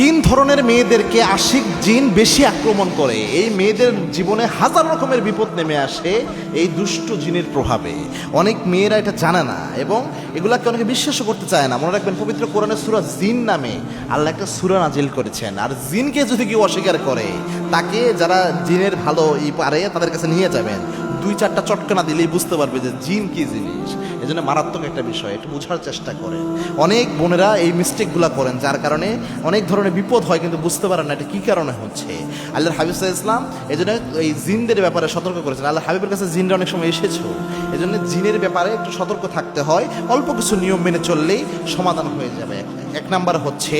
তিন ধরনের মেয়েদেরকে আশিক জিন বেশি আক্রমণ করে। এই মেয়েদের জীবনে হাজার রকমের বিপদ নেমে আসে এই দুষ্ট জিনের প্রভাবে। অনেক মেয়েরা এটা জানে না এবং এগুলাকে অনেকে বিশ্বাসও করতে চায় না। মনে রাখবেন, পবিত্র কোরআনে সূরা জিন নামে আল্লাহ একটা সূরা নাজিল করেছেন। আর জিনকে যদি কেউ অস্বীকার করে, তাকে যারা জিনের ভালো পারে তাদের কাছে নিয়ে যাবেন, দুই চারটা চটকানা দিলেই বুঝতে পারবে যে জিন কি জিনিস। এই জন্য মারাত্মক একটা বিষয়, একটু বোঝার চেষ্টা করেন। অনেক বোনেরা এই মিস্টেকগুলো করেন, যার কারণে অনেক ধরনের বিপদ হয়, কিন্তু বুঝতে পারেন না এটা কী কারণে হচ্ছে। আল্লাহর হাবিব সাল্লাল্লাহু আলাইহি ওয়াসাল্লাম এই জন্য এই জিনদের ব্যাপারে সতর্ক করেছেন। আল্লাহ হাবিবের কাছে জিনরা অনেক সময় এসেছো, এই জন্য জিনের ব্যাপারে একটু সতর্ক থাকতে হয়। অল্প কিছু নিয়ম মেনে চললেই সমাধান হয়ে যাবে। এক নাম্বার হচ্ছে,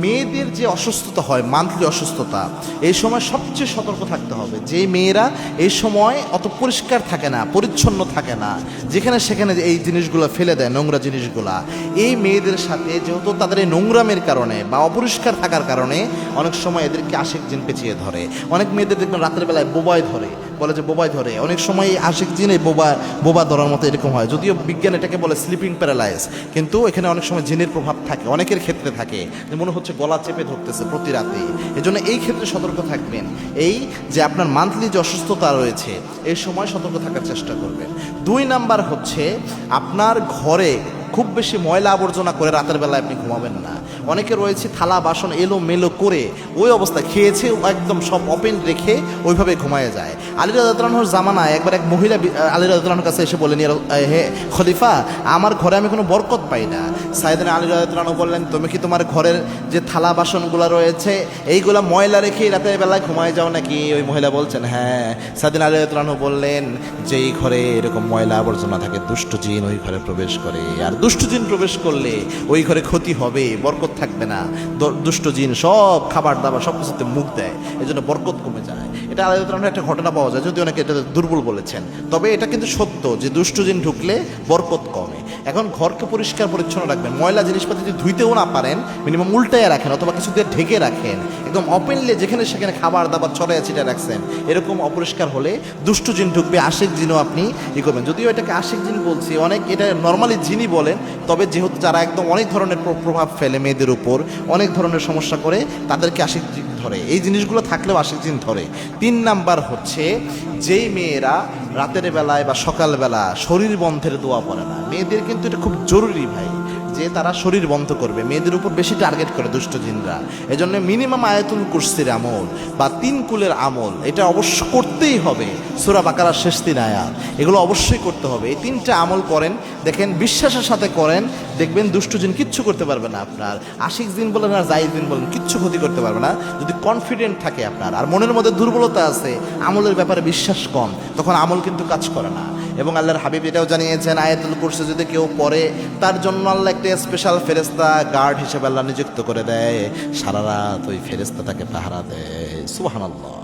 মেয়েদের যে অসুস্থতা হয়, মান্থলি অসুস্থতা, এই সময় সবচেয়ে সতর্ক থাকতে হবে। যে মেয়েরা এই সময় অত পরিষ্কার থাকে না, পরিচ্ছন্ন থাকে না, যেখানে সেখানে এই জিনিসগুলো ফেলে দেয়, নোংরা জিনিসগুলা, এই মেয়েদের সাথে যেহেতু তাদের এই নোংরামের কারণে বা অপরিষ্কার থাকার কারণে অনেক সময় এদেরকে আশিক জিন পেঁচিয়ে ধরে। অনেক মেয়েদের দেখবেন রাতের বেলায় বোবায় ধরে, বলে যে বোবায় ধরে। অনেক সময় এই আশিক জিন এই বোবা ধরার মতো এরকম হয়। যদিও বিজ্ঞান এটাকে বলে স্লিপিং প্যারালাইজ, কিন্তু এখানে অনেক সময় জিনের প্রভাব থাকে, অনেকের ক্ষেত্রে থাকে, যে মনে হচ্ছে গলা চেপে ধরতেছে প্রতি রাতে। এই জন্য এই ক্ষেত্রে সতর্ক থাকবেন। এই যে আপনার মান্থলি যে অসুস্থতা রয়েছে, এই সময় সতর্ক থাকার চেষ্টা করবেন। দুই নাম্বার হচ্ছে, আপনার ঘরে খুব বেশি ময়লা আবর্জনা করে রাতের বেলায় আপনি ঘুমাবেন না। অনেকে রয়েছে থালা বাসন এলো মেলো করে ওই অবস্থায় খেয়েছে, একদম সব ওপেন রেখে ওইভাবে ঘুমায় যায়। আলী রাদিয়াল্লাহু আনহুর জামানায় একবার এক মহিলা আলী রাদিয়াল্লাহু আনহুর কাছে এসে বললেন, হে খলিফা, আমার ঘরে আমি কোনো বরকত পাই না। সাইয়েদনা আলী রাদিয়াল্লাহু আনহু বললেন, তুমি কি তোমার ঘরের যে থালা বাসনগুলো রয়েছে এইগুলা ময়লা রেখে রাতের বেলায় ঘুমায় যাও নাকি? ওই মহিলা বলছেন, হ্যাঁ। সাইয়েদনা আলী রাদিয়াল্লাহু আনহু বললেন, যেই ঘরে এরকম ময়লা আবর্জনা থাকে, দুষ্ট জিন ওই ঘরে প্রবেশ করে। আর দুষ্ট জিন প্রবেশ করলে ওই ঘরে ক্ষতি হবে, বরকত থাকবে না। দুষ্ট জিন সব খাবার দাবার সব কিছুতে মুখ দেয়, এই জন্য বরকত কমে যায়। এটা আলাদা ধরনের একটা ঘটনা পাওয়া যায়, যদি অনেকে এটা দুর্বল বলেছেন, তবে এটা কিন্তু সত্য যে দুষ্ট জিন ঢুকলে বরকত কমে। এখন ঘরকে পরিষ্কার পরিচ্ছন্ন রাখবেন। ময়লা জিনিসপাতি যদি ধুইতেও না পারেন, মিনিমাম উল্টায় রাখেন অথবা কিছু দিয়ে ঢেকে রাখেন। একদম ওপেনলি যেখানে সেখানে খাবার দাবার ছড়াইয়া ছিটা রাখছেন, এরকম অপরিষ্কার হলে দুষ্ট জিন ঢুকবে, আশিক জিনও আপনি করবেন। যদিও এটাকে আশিক জিন বলছি, অনেক এটা নর্মালি জিনই বলেন, তবে যেহেতু যারা একদম অনেক ধরনের প্রভাব ফেলে মেয়েদের উপর, অনেক ধরনের সমস্যা করে, তাদেরকে আশিক জিন ধরে। এই জিনিসগুলো থাকলেও আশিক জিন ধরে। তিন নাম্বার হচ্ছে, যেই মেয়েরা রাতের বেলায় বা সকালবেলা শরীর বন্ধের দোয়া পড়ে না। মেয়েদের কিন্তু এটা খুব জরুরি ভাই, যে তারা শরীর বন্ধ করবে। মেয়েদের উপর বেশি টার্গেট করে দুষ্ট জিনরা। এই জন্য মিনিমাম আয়াতুল কুরসির আমল বা 3 কুলের আমল এটা অবশ্য করতেই হবে। সূরা বাকারার শেষ 3 আয়াত, এগুলো অবশ্যই করতে হবে। এই 3টা আমল করেন, দেখেন বিশ্বাসের সাথে করেন, দেখবেন দুষ্ট জিন কিচ্ছু করতে পারবে না আপনার। আশিক জিন বলেন আর জায়েজ জিন বলেন, কিচ্ছু ক্ষতি করতে পারবে না যদি কনফিডেন্ট থাকে আপনার। আর মনের মধ্যে দুর্বলতা আছে, আমলের ব্যাপারে বিশ্বাস কম, তখন আমল কিন্তু কাজ করে না। এবং আল্লাহর হাবিব এটাও জানিয়েছেন, আয়াতুল কুরসি যদি কেউ পড়ে, তার জন্য আল্লাহ একটা স্পেশাল ফেরেশতা গার্ড হিসেবে আল্লাহ নিযুক্ত করে দেয়, সারা রাত ওই ফেরেশতা তাকে পাহারা দেয়। সুবহানাল্লাহ।